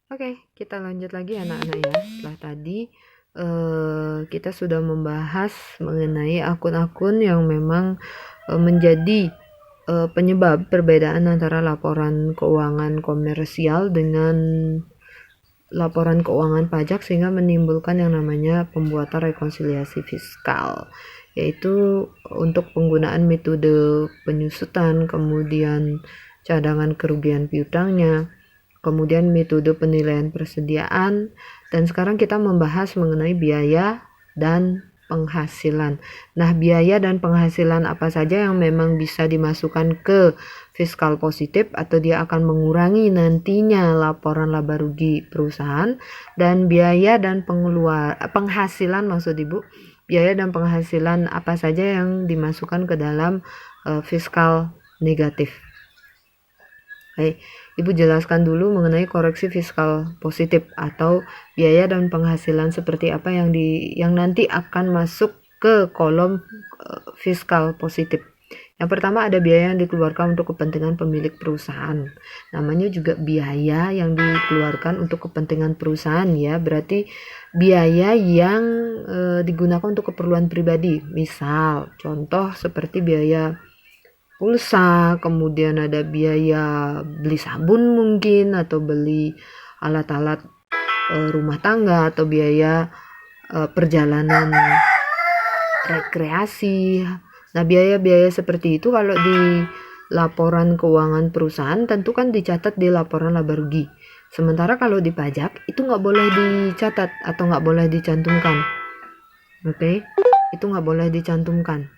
Oke, kita lanjut lagi anak-anak ya. Setelah tadi kita sudah membahas mengenai akun-akun yang memang menjadi penyebab perbedaan antara laporan keuangan komersial dengan laporan keuangan pajak sehingga menimbulkan yang namanya pembuatan rekonsiliasi fiskal, yaitu untuk penggunaan metode penyusutan, kemudian cadangan kerugian piutangnya, kemudian metode penilaian persediaan, dan sekarang kita membahas mengenai biaya dan penghasilan. Nah, biaya dan penghasilan apa saja yang memang bisa dimasukkan ke fiskal positif atau dia akan mengurangi nantinya laporan laba rugi perusahaan, dan biaya dan penghasilan maksud Ibu, biaya dan penghasilan apa saja yang dimasukkan ke dalam fiskal negatif. Baik, Ibu jelaskan dulu mengenai koreksi fiskal positif atau biaya dan penghasilan seperti apa yang nanti akan masuk ke kolom fiskal positif. Yang pertama ada biaya yang dikeluarkan untuk kepentingan pemilik perusahaan. Namanya juga biaya yang dikeluarkan untuk kepentingan perusahaan ya. Berarti biaya yang digunakan untuk keperluan pribadi. Misal, contoh seperti biaya pulsa, kemudian ada biaya beli sabun mungkin, atau beli alat-alat rumah tangga, atau biaya perjalanan rekreasi. Nah, biaya-biaya seperti itu kalau di laporan keuangan perusahaan tentu kan dicatat di laporan laba rugi. Sementara kalau di pajak itu nggak boleh dicatat atau nggak boleh dicantumkan. Oke, itu nggak boleh dicantumkan.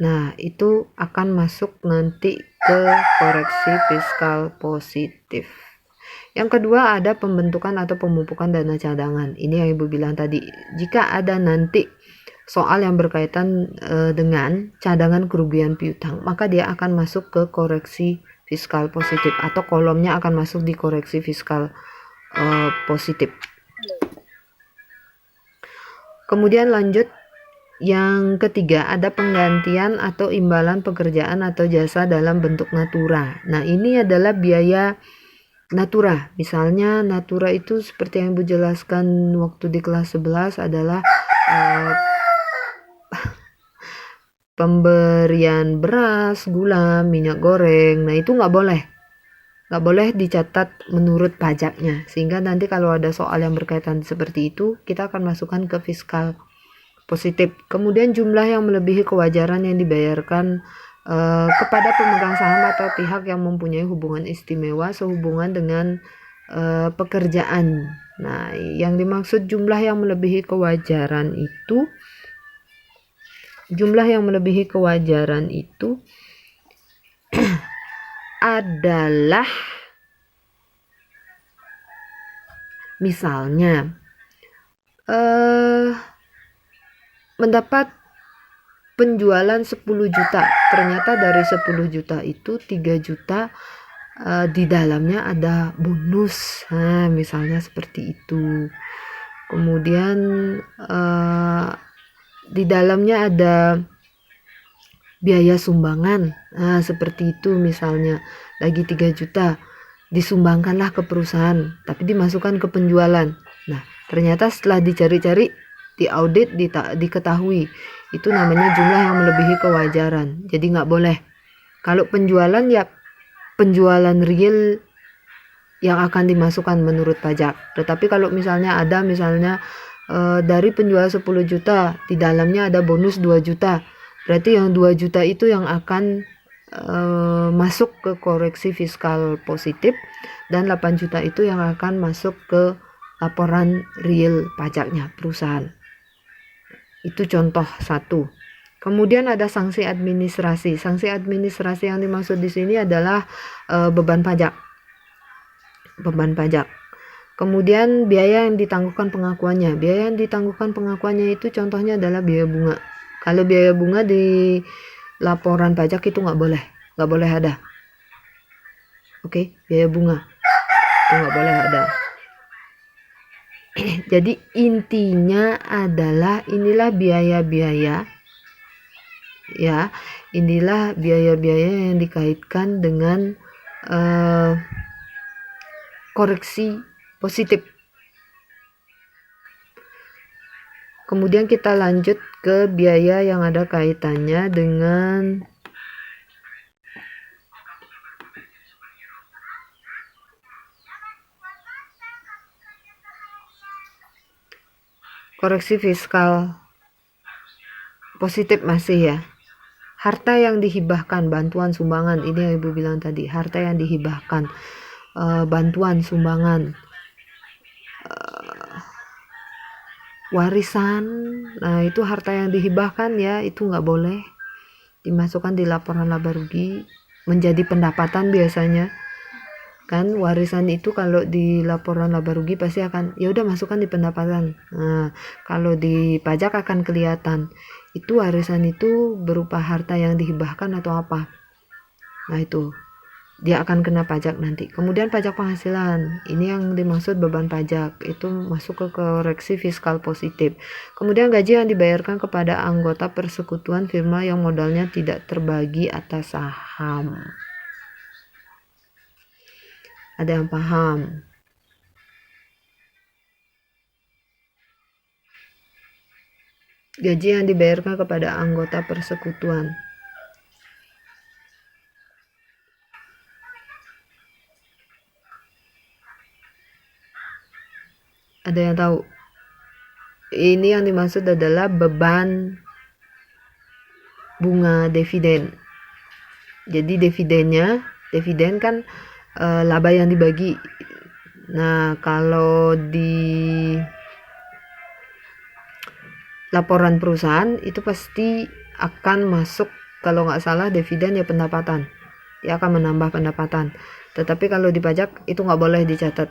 Nah, itu akan masuk nanti ke koreksi fiskal positif. Yang kedua ada pembentukan atau pemupukan dana cadangan. Ini yang Ibu bilang tadi. Jika ada nanti soal yang berkaitan dengan cadangan kerugian piutang, maka dia akan masuk ke koreksi fiskal positif atau kolomnya akan masuk di koreksi fiskal positif. Kemudian lanjut. Yang ketiga, ada penggantian atau imbalan pekerjaan atau jasa dalam bentuk natura. Nah, ini adalah biaya natura. Misalnya natura itu seperti yang Ibu jelaskan waktu di kelas 11 adalah pemberian beras, gula, minyak goreng. Nah, itu nggak boleh dicatat menurut pajaknya. Sehingga nanti kalau ada soal yang berkaitan seperti itu, kita akan masukkan ke fiskal positif. Kemudian jumlah yang melebihi kewajaran yang dibayarkan kepada pemegang saham atau pihak yang mempunyai hubungan istimewa sehubungan dengan pekerjaan. Nah, yang dimaksud jumlah yang melebihi kewajaran itu adalah misalnya mendapat penjualan 10 juta, ternyata dari 10 juta itu 3 juta di dalamnya ada bonus. Nah, misalnya seperti itu. Kemudian di dalamnya ada biaya sumbangan. Nah, seperti itu misalnya. Lagi 3 juta disumbangkanlah ke perusahaan, tapi dimasukkan ke penjualan. Nah, ternyata setelah dicari-cari, diaudit, diketahui itu namanya jumlah yang melebihi kewajaran. Jadi nggak boleh. Kalau penjualan ya penjualan real yang akan dimasukkan menurut pajak. Tetapi kalau misalnya dari penjual 10 juta di dalamnya ada bonus 2 juta, berarti yang 2 juta itu yang akan masuk ke koreksi fiskal positif, dan 8 juta itu yang akan masuk ke laporan real pajaknya perusahaan. Itu contoh satu. Kemudian ada sanksi administrasi. Sanksi administrasi yang dimaksud di sini adalah beban pajak. Kemudian biaya yang ditangguhkan pengakuannya. Biaya yang ditangguhkan pengakuannya itu contohnya adalah biaya bunga. Kalau biaya bunga di laporan pajak itu nggak boleh ada. Oke, biaya bunga itu nggak boleh ada. Jadi intinya adalah inilah biaya-biaya ya, inilah biaya-biaya yang dikaitkan dengan koreksi positif. Kemudian kita lanjut ke biaya yang ada kaitannya dengan koreksi fiskal positif masih ya. Harta yang dihibahkan, bantuan sumbangan, ini yang Ibu bilang tadi, harta yang dihibahkan, bantuan sumbangan, warisan. Nah, itu harta yang dihibahkan ya, itu nggak boleh dimasukkan di laporan laba rugi, menjadi pendapatan biasanya. Kan warisan itu kalau di laporan laba rugi pasti akan ya udah masukkan di pendapatan. Nah, kalau di pajak akan kelihatan itu warisan itu berupa harta yang dihibahkan atau apa. Nah, itu dia akan kena pajak nanti. Kemudian pajak penghasilan, ini yang dimaksud beban pajak, itu masuk ke koreksi fiskal positif. Kemudian gaji yang dibayarkan kepada anggota persekutuan firma yang modalnya tidak terbagi atas saham. Ada yang paham? Gaji yang dibayarkan kepada anggota persekutuan. Ada yang tahu? Ini yang dimaksud adalah beban bunga dividen. Jadi dividen kan laba yang dibagi. Nah, kalau di laporan perusahaan itu pasti akan masuk, kalau nggak salah dividen ya pendapatan, dia akan menambah pendapatan. Tetapi kalau di pajak itu nggak boleh dicatat,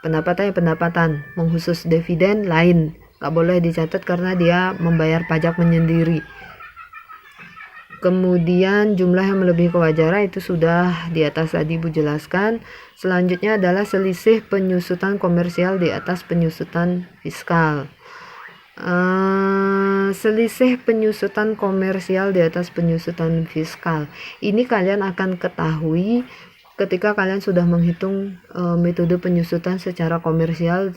pendapatan ya pendapatan, mengkhusus dividen lain, nggak boleh dicatat karena dia membayar pajak menyendiri. Kemudian jumlah yang melebihi kewajaran itu sudah di atas tadi Ibu jelaskan. Selanjutnya adalah selisih penyusutan komersial di atas penyusutan fiskal. Selisih penyusutan komersial di atas penyusutan fiskal. Ini kalian akan ketahui ketika kalian sudah menghitung metode penyusutan secara komersial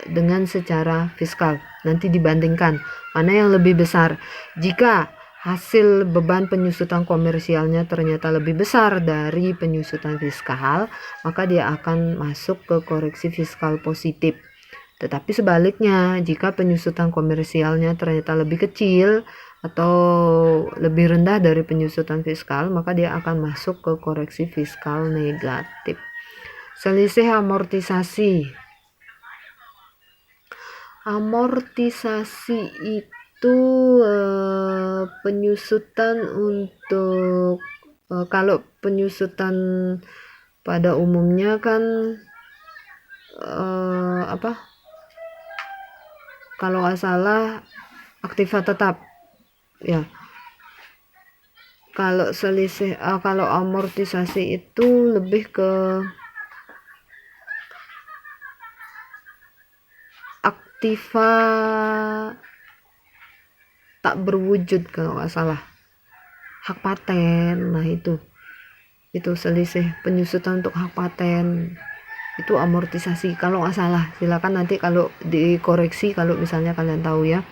dengan secara fiskal. Nanti dibandingkan mana yang lebih besar. Jika hasil beban penyusutan komersialnya ternyata lebih besar dari penyusutan fiskal, maka dia akan masuk ke koreksi fiskal positif. Tetapi sebaliknya, jika penyusutan komersialnya ternyata lebih kecil atau lebih rendah dari penyusutan fiskal, maka dia akan masuk ke koreksi fiskal negatif. Selisih amortisasi. Amortisasi itu penyusutan untuk kalau penyusutan pada umumnya kan kalau nggak salah aktiva tetap ya. Kalau selisih kalau amortisasi itu lebih ke aktiva tak berwujud kalau nggak salah, hak paten. Nah, itu selisih penyusutan untuk hak paten itu amortisasi kalau nggak salah. Silakan nanti kalau dikoreksi kalau misalnya kalian tahu ya.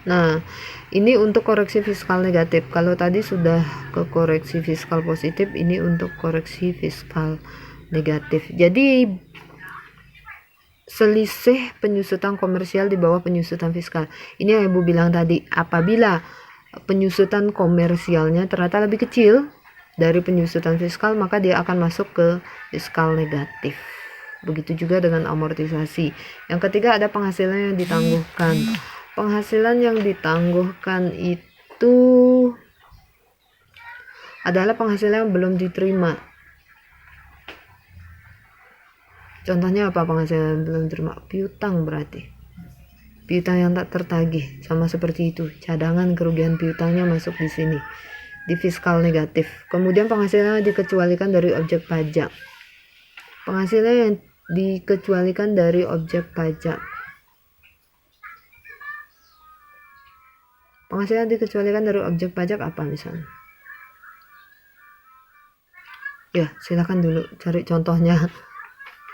Nah, ini untuk koreksi fiskal negatif. Kalau tadi sudah ke koreksi fiskal positif, ini untuk koreksi fiskal negatif. Jadi selisih penyusutan komersial di bawah penyusutan fiskal. Ini yang Ibu bilang tadi, apabila penyusutan komersialnya ternyata lebih kecil dari penyusutan fiskal, maka dia akan masuk ke fiskal negatif. Begitu juga dengan amortisasi. Yang ketiga ada penghasilan yang ditangguhkan. Penghasilan yang ditangguhkan itu adalah penghasilan yang belum diterima. Contohnya apa penghasilan yang belum diterima? Piutang berarti. Piutang yang tak tertagih, sama seperti itu. Cadangan kerugian piutangnya masuk di sini, di fiskal negatif. Kemudian penghasilan yang dikecualikan dari objek pajak. Penghasilan yang dikecualikan dari objek pajak. Penghasilan dikecualikan dari objek pajak apa misalnya? Ya, silakan dulu cari contohnya.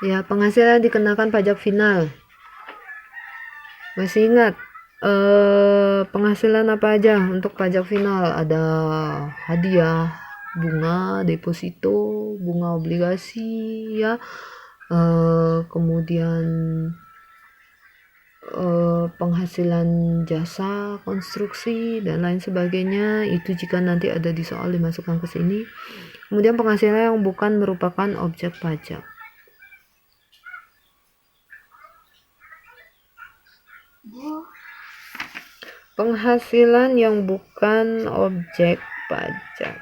Ya, penghasilan dikenakan pajak final. Masih ingat penghasilan apa aja untuk pajak final? Ada hadiah, bunga, deposito, bunga obligasi ya. Kemudian penghasilan jasa, konstruksi dan lain sebagainya. Itu jika nanti ada di soal dimasukkan ke sini. Kemudian penghasilan yang bukan merupakan objek pajak. Penghasilan yang bukan objek pajak.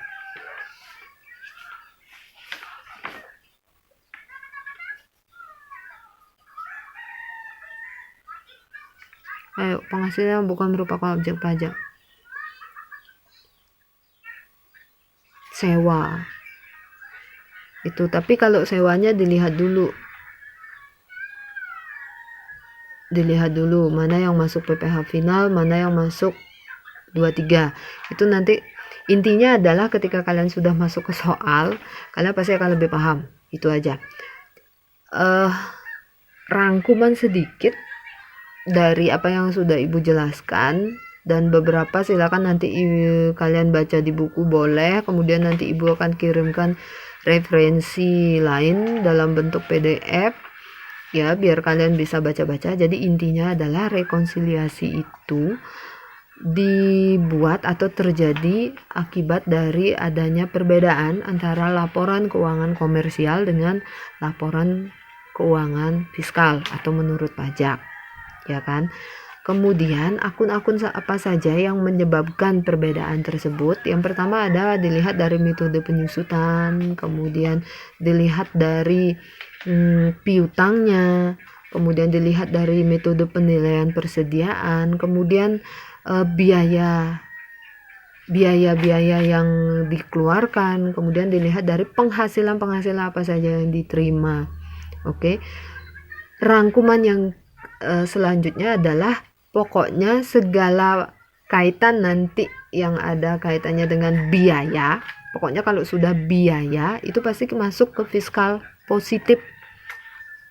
Ayo, penghasilan yang bukan merupakan objek pajak. Sewa. Itu, tapi kalau sewanya dilihat dulu mana yang masuk PPh final, mana yang masuk 23. Itu nanti intinya adalah ketika kalian sudah masuk ke soal, kalian pasti akan lebih paham. Itu aja. Rangkuman sedikit dari apa yang sudah Ibu jelaskan, dan beberapa silakan nanti kalian baca di buku boleh, kemudian nanti Ibu akan kirimkan referensi lain dalam bentuk PDF ya, biar kalian bisa baca-baca. Jadi intinya adalah rekonsiliasi itu dibuat atau terjadi akibat dari adanya perbedaan antara laporan keuangan komersial dengan laporan keuangan fiskal atau menurut pajak, ya kan? Kemudian akun-akun apa saja yang menyebabkan perbedaan tersebut? Yang pertama ada dilihat dari metode penyusutan, kemudian dilihat dari piutangnya, kemudian dilihat dari metode penilaian persediaan, kemudian biaya-biaya yang dikeluarkan, kemudian dilihat dari penghasilan apa saja yang diterima. Oke. Rangkuman yang selanjutnya adalah pokoknya segala kaitan nanti yang ada kaitannya dengan biaya, pokoknya kalau sudah biaya itu pasti masuk ke fiskal positif.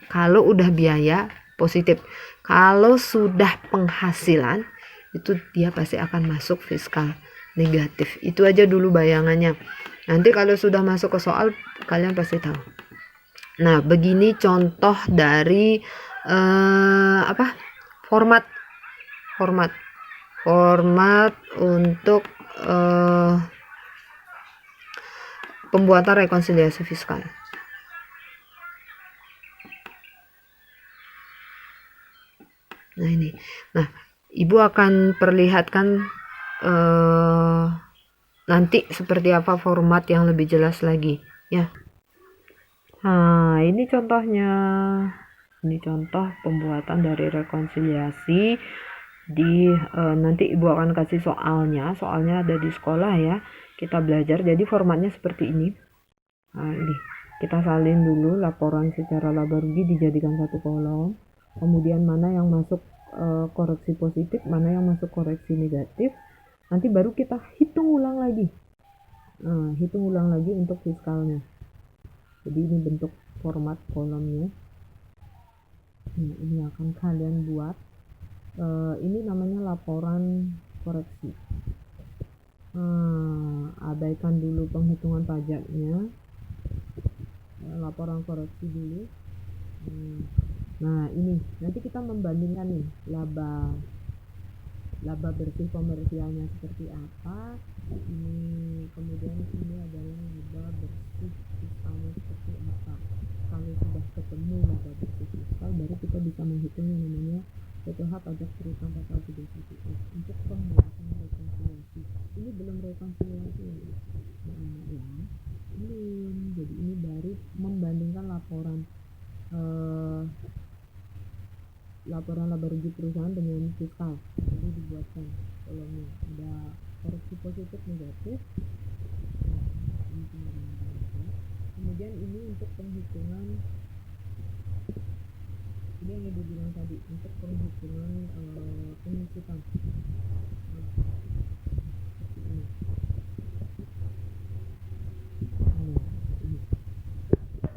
Kalau udah biaya positif, kalau sudah penghasilan itu dia pasti akan masuk fiskal negatif. Itu aja dulu bayangannya. Nanti kalau sudah masuk ke soal kalian pasti tahu. Nah, begini contoh dari format untuk pembuatan rekonsiliasi fiskal. Nah ini, nah Ibu akan perlihatkan nanti seperti apa format yang lebih jelas lagi ya. Nah ini contohnya, ini contoh pembuatan dari rekonsiliasi di nanti Ibu akan kasih soalnya ada di sekolah ya, kita belajar. Jadi formatnya seperti ini. Nah ini kita salin dulu laporan secara laba rugi dijadikan satu kolom, kemudian mana yang masuk koreksi positif, mana yang masuk koreksi negatif, nanti baru kita hitung ulang lagi. Hitung ulang lagi untuk fiskalnya. Jadi ini bentuk format kolomnya. Nah, ini akan kalian buat. Ini namanya laporan koreksi. Abaikan dulu penghitungan pajaknya. Laporan koreksi dulu. Nah ini nanti kita membandingkan nih laba bersih komersialnya seperti apa, ini kemudian ini adalah laba bersih fiskalnya seperti apa. Kalau sudah ketemu laba bersih fiskal, baru kita bisa menghitung yang namanya PPh pajak piutang pasal 31 untuk pembuatan rekonsiliasi. Ini belum rekonsiliasi ya, belum. Jadi ini baru membandingkan laporan laba rugi perusahaan dengan fiskal. Jadi dibuatkan kolomnya, ada koreksi positif negatif. Kemudian ini untuk penghitungan, ini yang dibilang tadi untuk penghitungan penyusutan.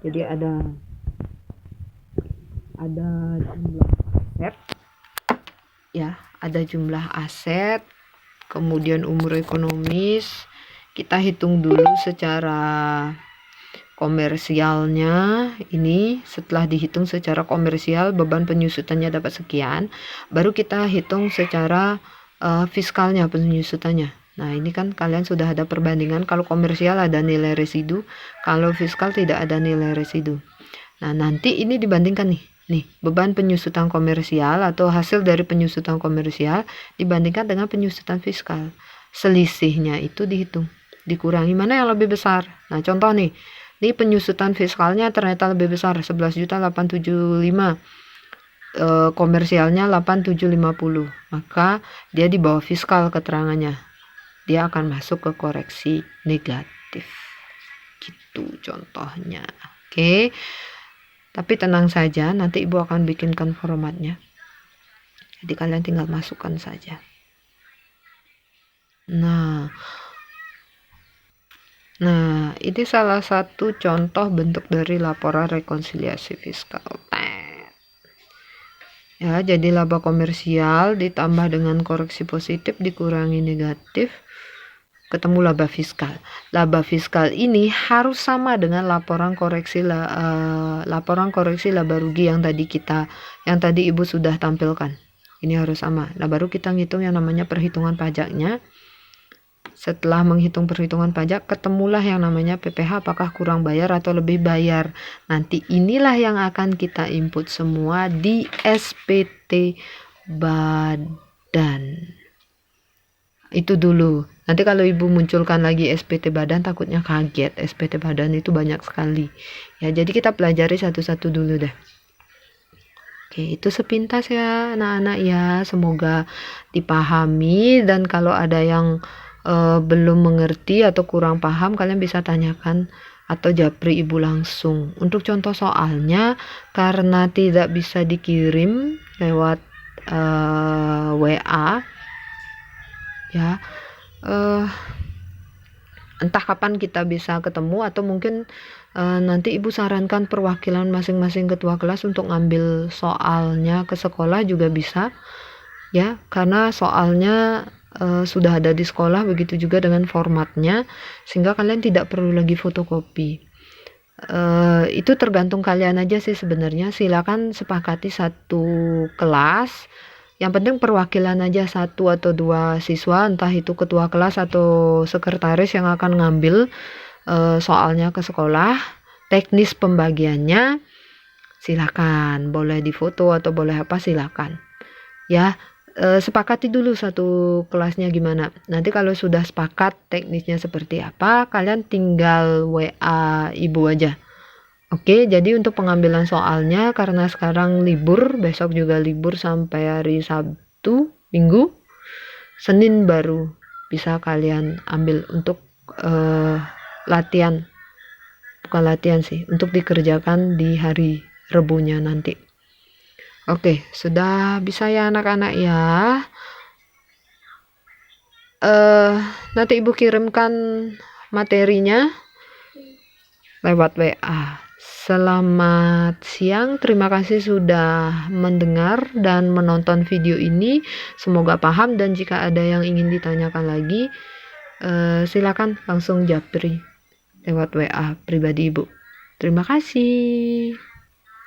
Jadi ada jumlah aset, ya, ada jumlah aset, kemudian umur ekonomis. Kita hitung dulu secara komersialnya. Ini setelah dihitung secara komersial, beban penyusutannya dapat sekian, baru kita hitung secara fiskalnya penyusutannya. Nah, ini kan kalian sudah ada perbandingan. Kalau komersial ada nilai residu, kalau fiskal tidak ada nilai residu. Nah, nanti ini dibandingkan nih beban penyusutan komersial atau hasil dari penyusutan komersial dibandingkan dengan penyusutan fiskal. Selisihnya itu dihitung, dikurangi mana yang lebih besar. Nah, contoh nih, di penyusutan fiskalnya ternyata lebih besar, 11.875, komersialnya 8.750, maka dia di bawah fiskal keterangannya, dia akan masuk ke koreksi negatif. Gitu contohnya. Oke. Tapi tenang saja, nanti Ibu akan bikinkan formatnya. Jadi kalian tinggal masukkan saja. Nah, ini salah satu contoh bentuk dari laporan rekonsiliasi fiskal. Ya, jadi laba komersial ditambah dengan koreksi positif dikurangi negatif, ketemu laba fiskal. Laba fiskal ini harus sama dengan laporan koreksi laba rugi yang tadi Ibu sudah tampilkan. Ini harus sama. Nah, baru kita ngitung yang namanya perhitungan pajaknya. Setelah menghitung perhitungan pajak, ketemulah yang namanya PPh, apakah kurang bayar atau lebih bayar. Nanti inilah yang akan kita input semua di SPT badan. Itu dulu. Nanti kalau Ibu munculkan lagi SPT badan, takutnya kaget. SPT badan itu banyak sekali. Ya, jadi kita pelajari satu-satu dulu deh. Oke, itu sepintas ya anak-anak ya. Semoga dipahami, dan kalau ada yang belum mengerti atau kurang paham, kalian bisa tanyakan atau japri Ibu langsung. Untuk contoh soalnya, karena tidak bisa dikirim lewat WA, ya, entah kapan kita bisa ketemu, atau mungkin nanti Ibu sarankan perwakilan masing-masing ketua kelas untuk ngambil soalnya ke sekolah juga bisa, ya, karena soalnya sudah ada di sekolah, begitu juga dengan formatnya, sehingga kalian tidak perlu lagi fotokopi. Itu tergantung kalian aja sih sebenarnya. Silakan sepakati satu kelas, yang penting perwakilan aja 1 atau 2 siswa, entah itu ketua kelas atau sekretaris yang akan ngambil soalnya ke sekolah. Teknis pembagiannya silakan, boleh difoto atau boleh apa, silakan ya. Sepakati dulu satu kelasnya gimana. Nanti kalau sudah sepakat teknisnya seperti apa, kalian tinggal WA Ibu aja. Oke, jadi untuk pengambilan soalnya, karena sekarang libur, besok juga libur sampai hari Sabtu, Minggu, Senin baru bisa kalian ambil untuk latihan. Bukan latihan sih, untuk dikerjakan di hari Rebunya nanti. Oke, sudah bisa ya anak-anak ya. Nanti Ibu kirimkan materinya lewat WA. Selamat siang, terima kasih sudah mendengar dan menonton video ini. Semoga paham, dan jika ada yang ingin ditanyakan lagi, silakan langsung japri lewat WA pribadi Ibu. Terima kasih.